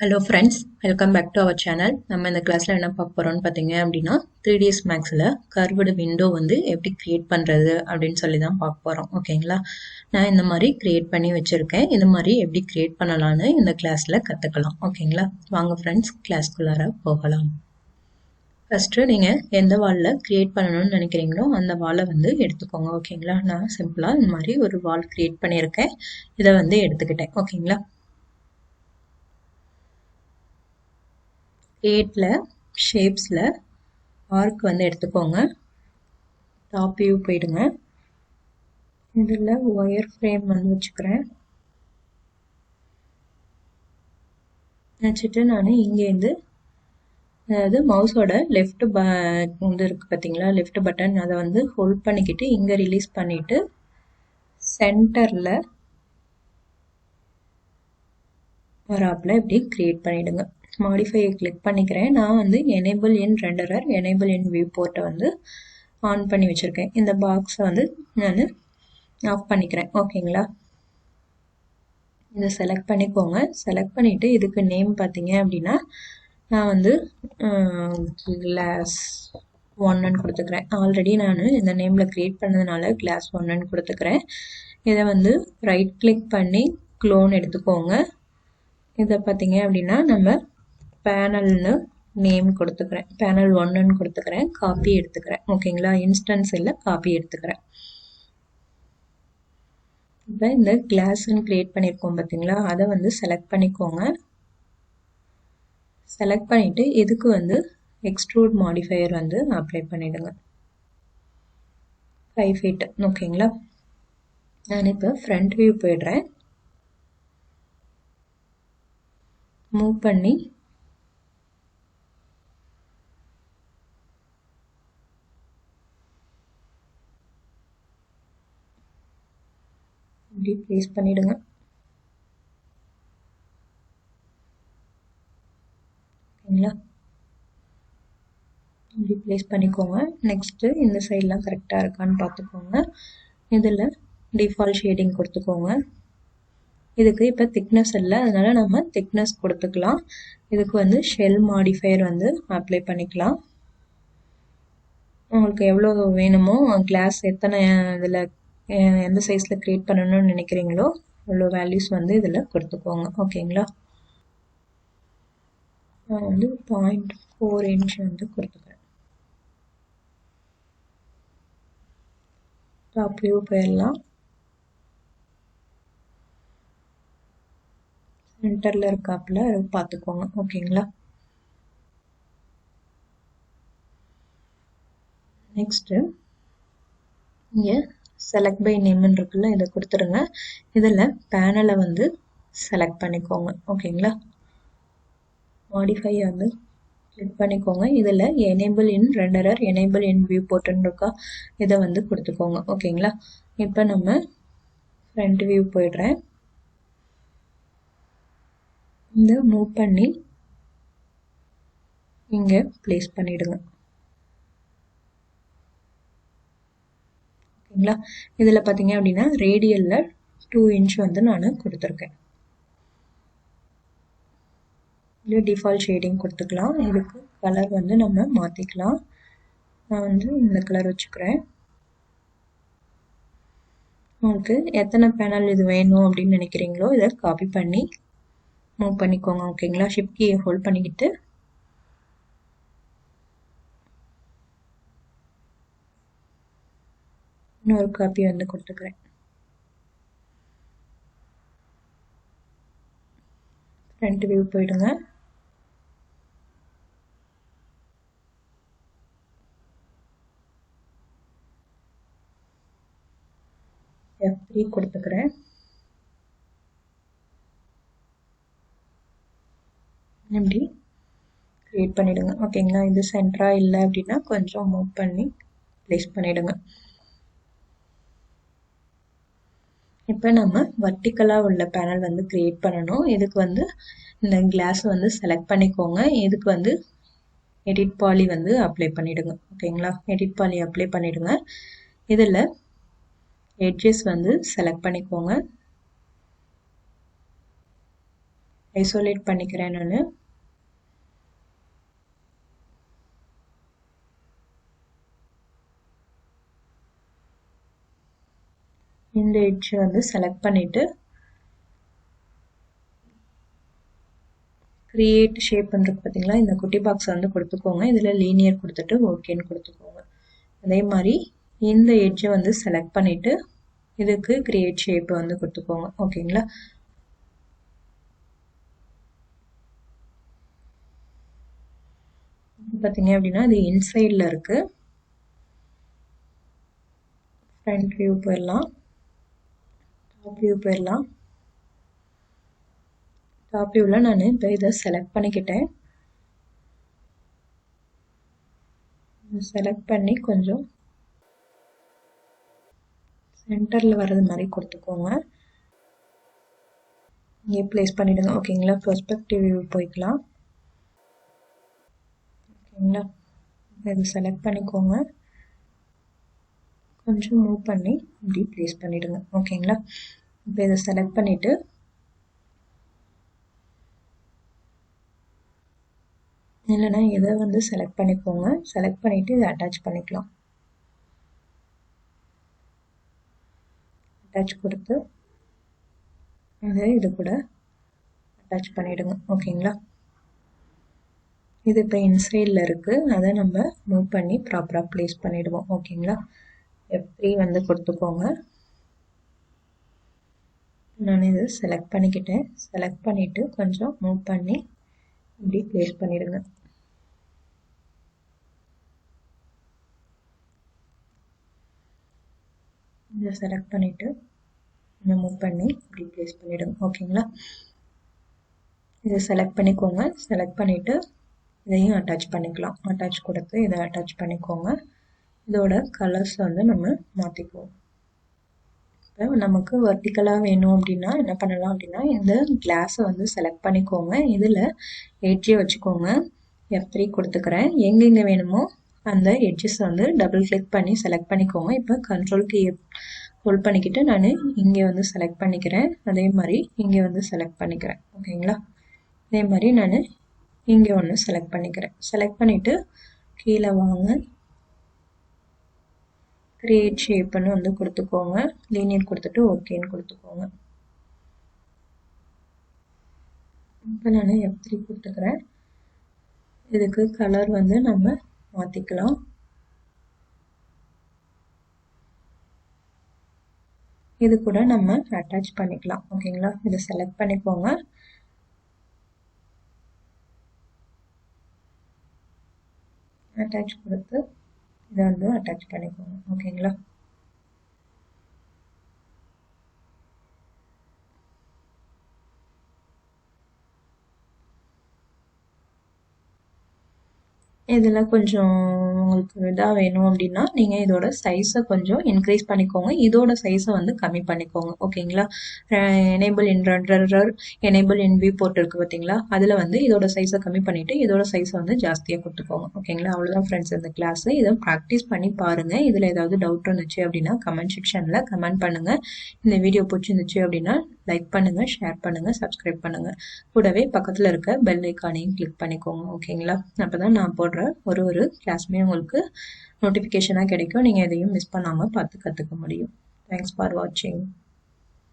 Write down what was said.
Hello friends, welcome back to our channel. நம்ம இந்த கிளாஸ்ல என்ன பார்க்க போறோம்னு பார்த்தீங்க அப்படின்னா 3ds Maxல கர்வ்டு விண்டோ வந்து எப்படி கிரியேட் பண்றது அப்படின்னு சொல்லி தான் பார்க்க போறோம். ஓகேங்களா? நான் இந்த மாதிரி கிரியேட் பண்ணி வச்சிருக்கேன். இந்த மாதிரி எப்படி கிரியேட் பண்ணலாம்னு இந்த கிளாஸ்ல கத்துக்கலாம். ஓகேங்களா? வாங்க ஃப்ரெண்ட்ஸ் கிளாஸ்க்குள்ளார போகலாம். ஃபர்ஸ்ட் நீங்க எந்த வால்ல கிரியேட் பண்ணணும்னு நினைக்கிறீங்களோ அந்த வாலை வந்து எடுத்துக்கோங்க. ஓகேங்களா? நான் சிம்பிளா இந்த மாதிரி ஒரு வால் கிரியேட் பண்ணியிருக்கேன். இதை வந்து எடுத்துக்கிட்டேன். ஓகேங்களா? கிரியேட்ல ஷேப்ஸ்ல ஆர்க் வந்து எடுத்துக்கோங்க. டாப் வியூ போயிடுங்க. இதில் ஒயர் ஃப்ரேம் வந்து வச்சுக்கிறேன். வச்சுட்டு நான் இங்கேருந்து அதாவது மவுஸோட லெஃப்ட் வந்து இருக்கு பார்த்தீங்களா, லெஃப்ட் பட்டன், அதை வந்து ஹோல்ட் பண்ணிக்கிட்டு இங்கே ரிலீஸ் பண்ணிட்டு சென்டரில் வராப்பில் இப்படி கிரியேட் பண்ணிடுங்க. மாடிஃபையை கிளிக் பண்ணிக்கிறேன். நான் வந்து enable in renderer, enable in view போர்ட்டை வந்து ஆன் பண்ணி வச்சுருக்கேன். இந்த பாக்ஸை வந்து நான் ஆஃப் பண்ணிக்கிறேன். ஓகேங்களா? இதை செலக்ட் பண்ணிக்கோங்க. செலக்ட் பண்ணிவிட்டு இதுக்கு நேம் பார்த்தீங்க அப்படின்னா நான் வந்து கிளாஸ் 1ன்னு கொடுத்துக்கிறேன். ஆல்ரெடி நான் இந்த நேமில் க்ரியேட் பண்ணதுனால கிளாஸ் 1ன்னு கொடுத்துக்கிறேன். இதை வந்து ரைட் கிளிக் பண்ணி க்ளோன் எடுத்துக்கோங்க. இதை பார்த்தீங்க அப்படின்னா நம்ம பேனல்னு நேம் கொடுத்துக்கிறேன். பேனல் 1ன்னு கொடுத்துக்கிறேன். காப்பி எடுத்துக்கிறேன். ஓகேங்களா? இன்ஸ்டன்ஸ் இல்லை, காப்பி எடுத்துக்கிறேன். இப்போ இந்த கிளாஸ்ன்னு கிரியேட் பண்ணியிருக்கோம் பார்த்தீங்களா, அதை வந்து செலக்ட் பண்ணிக்கோங்க. செலக்ட் பண்ணிவிட்டு இதுக்கு வந்து எக்ஸ்ட்ரூட் மாடிஃபையர் வந்து அப்ளை பண்ணிவிடுங்க. 5 feet. ஓகேங்களா? நான் இப்போ ஃப்ரண்ட் வியூ போயிடுறேன். மூவ் பண்ணி இப்படி ப்ளேஸ் பண்ணிவிடுங்க. ஓகேங்களா? இப்படி ப்ளேஸ் பண்ணிக்கோங்க. நெக்ஸ்ட்டு இந்த சைட்லாம் கரெக்டாக இருக்கான்னு பார்த்துக்கோங்க. இதில் டிஃபால்ட் ஷேடிங் கொடுத்துக்கோங்க. இதுக்கு இப்போ திக்னஸ் இல்லை, அதனால நம்ம திக்னஸ் கொடுத்துக்கலாம். இதுக்கு வந்து ஷெல் மாடிஃபையர் வந்து அப்ளை பண்ணிக்கலாம். உங்களுக்கு எவ்வளோ வேணுமோ, கிளாஸ் எத்தனை இதில் எந்த சைஸில் க்ரியேட் பண்ணணும்னு நினைக்கிறீங்களோ அவ்வளோ வேல்யூஸ் வந்து இதில் கொடுத்துக்கோங்க. ஓகேங்களா? நான் வந்து 0.4 inch வந்து கொடுத்துக்கிறேன். டாப் வியூ போயிடலாம். சென்டரில் இருக்காப்புல பார்த்துக்கோங்க. ஓகேங்களா? நெக்ஸ்ட்டு இங்கே செலக்ட் பை நேம்னு இருக்குல்ல, இதை கொடுத்துருங்க. இதில் பேனலை வந்து செலக்ட் பண்ணிக்கோங்க. ஓகேங்களா? மாடிஃபை வந்து கிளிக் பண்ணிக்கோங்க. இதில் enable in renderer, enable in view போர்ட்டுன்னு இருக்கா, இதை வந்து கொடுத்துக்கோங்க. ஓகேங்களா? இப்போ நம்ம ஃப்ரண்ட் வியூ போயிடுறேன். இந்த மூவ் பண்ணி இங்கே ப்ளேஸ் பண்ணிவிடுங்க. ஓகேங்களா? இதில் பார்த்தீங்க அப்படின்னா ரேடியலில் 2 inch வந்து நான் கொடுத்துருக்கேன். இல்லை டிஃபால்ட் ஷேடிங் கொடுத்துக்கலாம். இதுக்கு கலர் வந்து நம்ம மாற்றிக்கலாம். நான் வந்து இந்த கலர் வச்சுக்கிறேன். உங்களுக்கு எத்தனை பேனல் இது வேணும் அப்படின்னு நினைக்கிறீங்களோ இதை காப்பி பண்ணி மூவ் பண்ணிக்கோங்க. ஓகேங்களா? ஷிஃப்ட் கீயை ஹோல்ட் பண்ணிக்கிட்டு இன்னொரு காப்பி வந்து கொடுத்துக்கிறேன். ஃப்ரண்ட் வியூ போயிடுங்க. F3 கொடுத்துக்கிறேன். இப்படி கிரியேட் பண்ணிவிடுங்க. ஓகேங்களா? இது சென்டராக இல்லை அப்படின்னா கொஞ்சம் மூவ் பண்ணி ப்ளேஸ் பண்ணிவிடுங்க. இப்போ நம்ம வர்டிக்கலாக உள்ள பேனல் வந்து கிரியேட் பண்ணணும். இதுக்கு வந்து இந்த கிளாஸ் வந்து செலக்ட் பண்ணிக்கோங்க. இதுக்கு வந்து எடிட் பாலி வந்து அப்ளை பண்ணிவிடுங்க. ஓகேங்களா? எடிட் பாலி அப்ளை பண்ணிவிடுங்க. இதில் எட்ஜஸ் வந்து செலக்ட் பண்ணிக்கோங்க. ஐசோலேட் பண்ணிக்கிறேன் நான். இந்த எட்ஜ் வந்து செலக்ட் பண்ணிட்டு கிரியேட் ஷேப் இருக்கு பார்த்தீங்களா, இந்த குட்டி பாக்ஸ் வந்து கொடுத்துக்கோங்க. இதில் லீனியர் கொடுத்துட்டு ஓகேன்னு கொடுத்துக்கோங்க. அதே மாதிரி இந்த எட்ஜை வந்து செலக்ட் பண்ணிட்டு இதுக்கு கிரியேட் ஷேப் வந்து கொடுத்துக்கோங்க. ஓகேங்களா. பார்த்தீங்க அப்படின்னா இது இன்சைடில் இருக்கு. ஃப்ரண்ட் வியூ போயிடலாம், டாப் வியூ போயிடலாம். டாப் வியூவில் நான் இப்போ இதை செலக்ட் பண்ணிக்கிட்டேன். செலக்ட் பண்ணி கொஞ்சம் சென்டரில் வர்றது மாதிரி கொடுத்துக்கோங்க. இங்கே ப்ளேஸ் பண்ணிவிடுங்க. ஓகேங்களா. பெர்ஸ்பெக்டிவ் வியூ போய்க்கலாம். ஓகேங்களா. இதை செலக்ட் பண்ணிக்கோங்க, கொஞ்சம் மூவ் பண்ணி இப்படி ப்ளேஸ் பண்ணிவிடுங்க. ஓகேங்களா. இப்போ இதை செலக்ட் பண்ணிவிட்டு இல்லைன்னா இதை வந்து செலக்ட் பண்ணிக்கோங்க. செலக்ட் பண்ணிவிட்டு இதை அட்டாச் பண்ணிக்கலாம். அட்டாச் கொடுத்து அதை இது கூட அட்டாச் பண்ணிவிடுங்க. ஓகேங்களா. இது இப்போ இன்சைடில் இருக்குது, அதை நம்ம மூவ் பண்ணி ப்ராப்பராக ப்ளேஸ் பண்ணிவிடுவோம். ஓகேங்களா. F3 வந்து கொடுத்துக்கோங்க. நான் இதை செலக்ட் பண்ணிக்கிட்டேன். செலக்ட் பண்ணிவிட்டு கொஞ்சம் மூவ் பண்ணி இப்படி ப்ளேஸ் பண்ணிவிடுங்க. இதை செலக்ட் பண்ணிவிட்டு மூவ் பண்ணி இப்படி ப்ளேஸ் பண்ணிவிடுங்க. ஓகேங்களா. இதை செலக்ட் பண்ணிக்கோங்க. செலக்ட் பண்ணிவிட்டு இதையும் அட்டாச் பண்ணிக்கலாம். அட்டாச் கொடுத்து இதை அட்டாச் பண்ணிக்கோங்க. இதோட கலர்ஸ் வந்து நம்ம மாற்றிக்குவோம். இப்போ நமக்கு வெர்டிக்கலாக வேணும் அப்படின்னா என்ன பண்ணலாம் அப்படின்னா, இந்த கிளாஸை வந்து செலக்ட் பண்ணிக்கோங்க. இதில் எட்ஜை வச்சுக்கோங்க. F3 கொடுத்துக்கிறேன். எங்கெங்கே வேணுமோ அந்த எட்ஜஸ் வந்து டபுள் கிளிக் பண்ணி செலக்ட் பண்ணிக்கோங்க. இப்போ கண்ட்ரோல் கீ ஹோல்ட் பண்ணிக்கிட்டு நான் இங்கே வந்து செலக்ட் பண்ணிக்கிறேன். அதே மாதிரி இங்கே வந்து செலக்ட் பண்ணிக்கிறேன். ஓகேங்களா. அதே மாதிரி நான் இங்கே ஒன்று செலக்ட் பண்ணிக்கிறேன். செலக்ட் பண்ணிவிட்டு கீழே வாங்க, கிரியேட் ஷேப்னு வந்து கொடுத்துக்கோங்க. லீனியர் கொடுத்துட்டு ஓகேன்னு கொடுத்துக்கோங்க. இப்போ நான் F3 கொடுத்துக்கிறேன். இதுக்கு கலர் வந்து நம்ம மாற்றிக்கலாம். இது கூட நம்ம அட்டாச் பண்ணிக்கலாம். ஓகேங்களா. இதை செலக்ட் பண்ணிக்கோங்க. அட்டாச் கொடுத்து இதை வந்து அட்டாச் பண்ணிக்கோங்க. ஓகேங்களா. இதில் கொஞ்சம் உங்களுக்கு இதாக வேணும் அப்படின்னா நீங்கள் இதோட சைஸை கொஞ்சம் இன்க்ரீஸ் பண்ணிக்கோங்க. இதோட சைஸை வந்து கம்மி பண்ணிக்கோங்க. ஓகேங்களா. Enable in runner, enable in viewport இருக்குது பார்த்தீங்களா, அதில் வந்து இதோட சைஸை கம்மி பண்ணிவிட்டு இதோட சைஸை வந்து ஜாஸ்தியாக கொடுத்துக்கோங்க. ஓகேங்களா. அவ்வளோதான் ஃப்ரெண்ட்ஸ் இந்த கிளாஸ். இதை ப்ராக்டிஸ் பண்ணி பாருங்கள். இதில் ஏதாவது டவுட் இருந்துச்சு அப்படின்னா கமெண்ட் செக்ஷனில் கமெண்ட் பண்ணுங்கள். இந்த வீடியோ பிடிச்சிருந்துச்சு அப்படின்னா லைக் பண்ணுங்கள், ஷேர் பண்ணுங்கள், சப்ஸ்கிரைப் பண்ணுங்கள். கூடவே பக்கத்தில் இருக்க பெல் ஐக்கானையும் கிளிக் பண்ணிக்கோங்க. ஓகேங்களா. அப்போ தான் நான் போடுற ஒரு கிளாஸுமே உங்களுக்கு நோட்டிஃபிகேஷனாக கிடைக்கும். நீங்கள் எதையும் மிஸ் பண்ணாமல் பார்த்து கற்றுக்க முடியும். தேங்க்ஸ் ஃபார் வாட்சிங்.